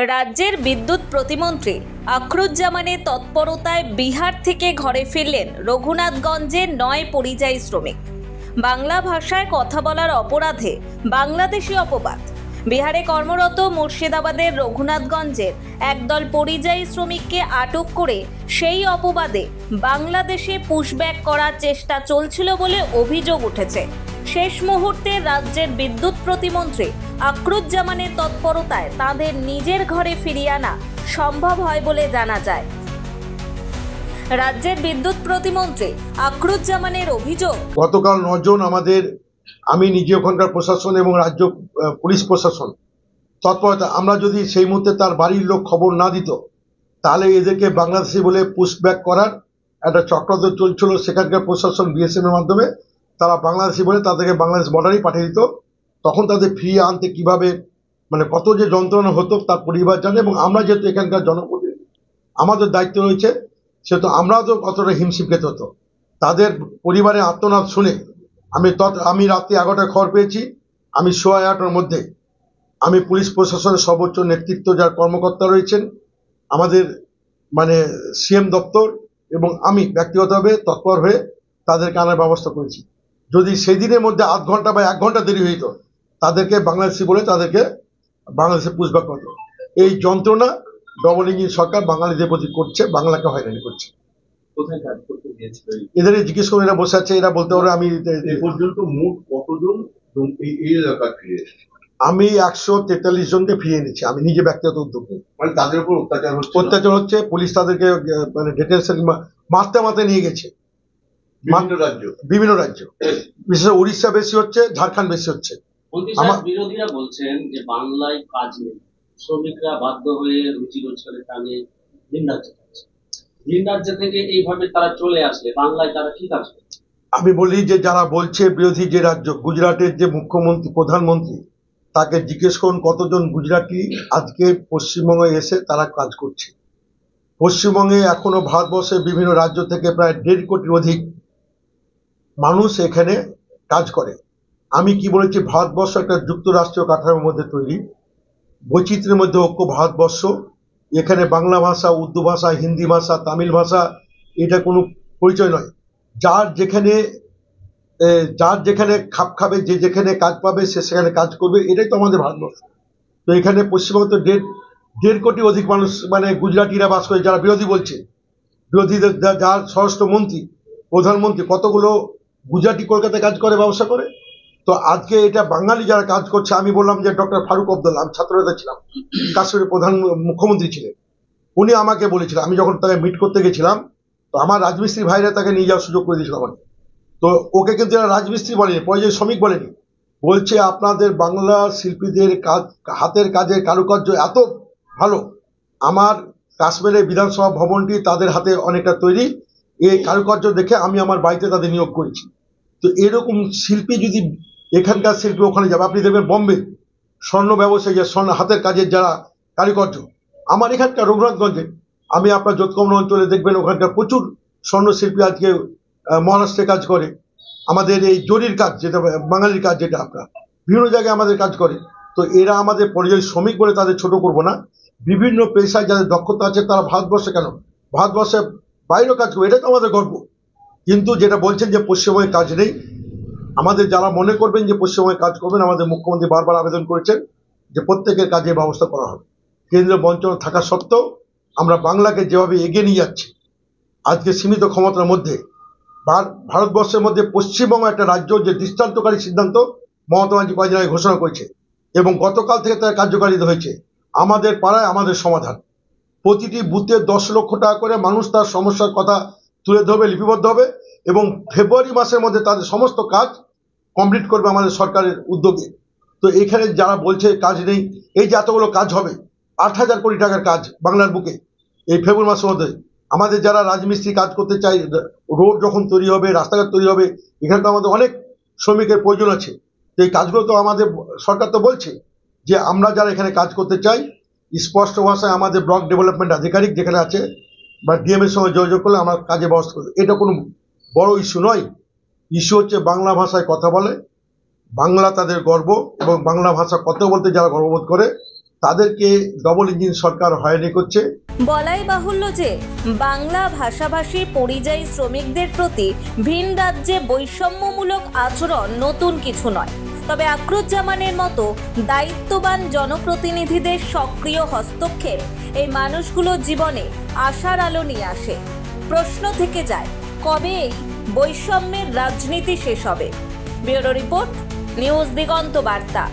রাজ্যের বিদ্যুৎ প্রতিমন্ত্রী আখরুজ্জামানের তৎপরতায় বিহার থেকে ঘরে ফিরলেন রঘুনাথগঞ্জের 9 পরিযায়ী শ্রমিক। বাংলা ভাষায় কথা বলার অপরাধে বাংলাদেশি অপবাদ। বিহারে কর্মরত মুর্শিদাবাদের রঘুনাথগঞ্জের একদল পরিযায়ী শ্রমিককে আটক করে সেই অপবাদে বাংলাদেশে পুশব্যাক করার চেষ্টা চলছিল বলে অভিযোগ উঠেছে। শেষ মুহূর্তে রাজ্যের বিদ্যুৎ প্রতিমন্ত্রী আখরুজ্জামানের তৎপরতায় তাদের নিজের ঘরে ফিরিয়ে আনা সম্ভব হয় বলে জানা যায়। রাজ্যের বিদ্যুৎ প্রতিমন্ত্রী আখরুজ্জামানের অভিযোগ, গতকাল 9 জন আমি নিজে ওখানকার প্রশাসন এবং রাজ্য পুলিশ প্রশাসন তৎপরতা, আমরা যদি সেই মুহূর্তে তার বাড়ির লোক খবর না দিত তাহলে এদেরকে বাংলাদেশি বলে পুশব্যাক করার একটা চক্রান্ত চলছিল। সেখানকার প্রশাসন বিএসএফ এর মাধ্যমে তারা বাংলাদেশি বলে তাদেরকে বাংলাদেশ বর্ডারেই পাঠিয়ে দিত। তখন তাদের ফিরিয়ে আনতে কিভাবে কত যে যন্ত্রণা হতো তার পরিবার জানে, এবং আমরা যেহেতু এখানকার জনপ্রতিনিধি আমাদের দায়িত্ব রয়েছে, সেহেতু আমরাও তো কতটা হিমশিম খেতে হতো। তাদের পরিবারের আর্তনাদ শুনে আমি রাত্রি 11টায় খবর পেয়েছি। আমি 11:30টার মধ্যে আমি পুলিশ প্রশাসনের সর্বোচ্চ নেতৃত্ব যার কর্মকর্তা রয়েছেন, আমাদের সিএম দপ্তর এবং আমি ব্যক্তিগতভাবে তৎপর হয়ে তাদেরকে আনার ব্যবস্থা করেছি। যদি সেই দিনের মধ্যে আধ ঘন্টা বা 1 ঘন্টা দেরি হইত তাদেরকে বাংলাদেশি বলে তাদেরকে বাংলাদেশে পুশব্যাক করতো। এই যন্ত্রণা ডবল ইঞ্জিন সরকার বাঙালিদের প্রতি করছে, বাংলাকে হয়রানি করছে। কোথায় কাজ করতে গিয়েছিল? এদের জিজ্ঞেস করে এরা বসে আছে, এরা বলতে পারে। আমি এই পর্যন্ত মোট কতজন এই এলাকা ফিরে এসেছে? আমি 143 জনকে ফিরিয়ে এনেছি, আমি নিজে ব্যক্তিগত উদ্যোগ নিই। তাদের উপর অত্যাচার হচ্ছে, পুলিশ তাদেরকে ডিটেনশন মারতে নিয়ে গেছে বিভিন্ন রাজ্য, বিশেষ উড়িষ্যা বেশি হচ্ছে, ঝাড়খণ্ড বেশি হচ্ছে। বিরোধীরা বলছেন যে বাংলায় কাজ নেই, শ্রমিকরা বাধ্য হয়ে রুজি রোজগারের টানে ভিন রাজ্যে যাচ্ছে। ভিন রাজ্য থেকে এইভাবে তারা চলে আসলে বাংলায় তারা কি কাজ করছে? আমি বলি যে যারা বলছে বিরোধী যে রাজ্য, গুজরাটের যে মুখ্যমন্ত্রী প্রধানমন্ত্রী, তাকে জিজ্ঞেস করুন কতজন গুজরাটি আজকে পশ্চিমবঙ্গে এসে তারা কাজ করছে। পশ্চিমবঙ্গে এখনো ভারতবর্ষের বিভিন্ন রাজ্য থেকে প্রায় 1.5 কোটির অধিক মানুষ এখানে কাজ করে। আমি কি বলেছি, ভারতবর্ষ একটা যুক্তরাষ্ট্রীয় কাঠামোর মধ্যে তৈরি, বৈচিত্র্যের মধ্যে ঐক্য ভারতবর্ষ। এখানে বাংলা ভাষা, উর্দু ভাষা, হিন্দি ভাষা, তামিল ভাষা এটা কোনো পরিচয় নয়। যার যেখানে খাপ খাবে, যে যেখানে কাজ পাবে সে সেখানে কাজ করবে, এটাই তো আমাদের ভারতবর্ষ। তো এখানে পশ্চিমবঙ্গে তো 1.5 কোটি অধিক মানুষ গুজরাটিরা বাস করে, যারা বিরোধী বলছে। বিরোধীদের যার স্বরাষ্ট্রমন্ত্রী প্রধানমন্ত্রী কতগুলো গুজরাটি কলকাতায় কাজ করে, ব্যবসা করে। তো আজকে এটা বাঙালি যারা কাজ করছে, আমি বললাম যে ডক্টর ফারুক আব্দুল্লাহ, আমি ছাত্রনেতা ছিলাম, কাশ্মীরের মুখ্যমন্ত্রী ছিলেন, উনি আমাকে বলেছিলেন, আমি যখন তাকে মিট করতে গেছিলাম, তো আমার রাজমিস্ত্রি ভাইরা তাকে নিয়ে যাওয়ার সুযোগ করে দিয়েছিল আমাকে। তো ওকে কিন্তু এরা রাজমিস্ত্রি বলেনি, পরিযায়ী শ্রমিক বলেনি, বলছে আপনাদের বাংলা শিল্পীদের কাজ, হাতের কাজের কারুকার্য এত ভালো, আমার কাশ্মীরের বিধানসভা ভবনটি তাদের হাতে অনেকটা তৈরি, এই কারুকার্য দেখে আমি আমার বাড়িতে তাদের নিয়োগ করেছি। তো এরকম শিল্পী যদি এখানকার শিল্পী ওখানে যাবে, আপনি দেখবেন বম্বে স্বর্ণ ব্যবসায়ী, স্বর্ণ হাতের কাজের যারা কারিকর্য, আমার এখানকার রঘুনাথগঞ্জে আমি আপনার যোতকমল অঞ্চলে দেখবেন ওখানকার প্রচুর স্বর্ণ শিল্পী আজকে মহারাষ্ট্রে কাজ করে। আমাদের এই জরির কাজ, যেটা বাঙালির কাজ, যেটা আপনার বিভিন্ন জায়গায় আমাদের কাজ করে। তো এরা আমাদের পরিযায়ী শ্রমিক বলে তাদের ছোট করবো না। বিভিন্ন পেশায় যাদের দক্ষতা আছে তারা ভারতবর্ষে কেন, ভারতবর্ষে বাইরেও কাজ করবে, এটা তো আমাদের গর্ব। কিন্তু যেটা বলছেন যে পশ্চিমবঙ্গে কাজ নেই, আমাদের যারা মনে করবেন যে পশ্চিমবঙ্গে কাজ করবেন, আমাদের মুখ্যমন্ত্রী বারবার আবেদন করেছেন যে প্রত্যেকের কাজের ব্যবস্থা করা হবে। কেন্দ্রীয় বঞ্চনা থাকা সত্ত্বেও আমরা বাংলাকে যেভাবে এগিয়ে নিয়ে যাচ্ছি, আজকে সীমিত ক্ষমতার মধ্যে ভারতবর্ষের মধ্যে পশ্চিমবঙ্গ একটা রাজ্য, যে দৃষ্টান্তকারী সিদ্ধান্ত মমতা ব্যানার্জি কয়েকদিন আগে ঘোষণা করেছে এবং গতকাল থেকে তার কার্যকারিত হয়েছে। আমাদের পাড়ায় আমাদের সমাধান, প্রতিটি বুথে 10 লক্ষ টাকা করে মানুষ তার সমস্যার কথা তুলে ধরবে, লিপিবদ্ধ হবে, এবং ফেব্রুয়ারি মাসের মধ্যে তাদের সমস্ত কাজ কমপ্লিট করবে আমাদের সরকারের উদ্যোগে। তো এখানে যারা বলছে কাজ নেই, এই যে এতগুলো কাজ হবে, 8,000 কোটি টাকার কাজ বাংলার বুকে এই ফেব্রুয়ারি মাসের মধ্যে। আমাদের যারা রাজমিস্ত্রি কাজ করতে চাই, রোড যখন তৈরি হবে, রাস্তাঘাট তৈরি হবে, এখানে তো আমাদের অনেক শ্রমিকের প্রয়োজন আছে। তো এই কাজগুলো তো আমাদের সরকার তো বলছে যে আমরা যারা এখানে কাজ করতে চাই, স্পষ্ট ভাষায় আমাদের ব্লক ডেভেলপমেন্ট আধিকারিক যেখানে আছে বা ডিএম এর সঙ্গে যোগাযোগ করলে আমরা কাজে ব্যবস্থা করবো। এটা কোনো বড় ইস্যু নয়। ইস্যু হচ্ছে বাংলা ভাষায় কথা বলে, বাংলা তাদের গর্ব, এবং বাংলা ভাষা কথা বলতে যারা গর্ববোধ করে তাদেরকে ডবল ইঞ্জিন সরকার হয়রানি করছে। বলাই বাহুল্য যে বাংলা ভাষাভাষী পরিযায়ী শ্রমিকদের প্রতি ভিন রাজ্যে বৈষম্যমূলক আচরণ নতুন কিছু নয়। তবে আখরুজ্জামানের মতো দায়িত্ববান জনপ্রতিনিধিদের সক্রিয় হস্তক্ষেপ এই মানুষগুলোর জীবনে আশার আলো নিয়ে আসে। প্রশ্ন থেকে যায়, কবে এই বৈষম্যের রাজনীতি শেষ হবে? ব্যুরো রিপোর্ট, নিউজ দিগন্ত বার্তা।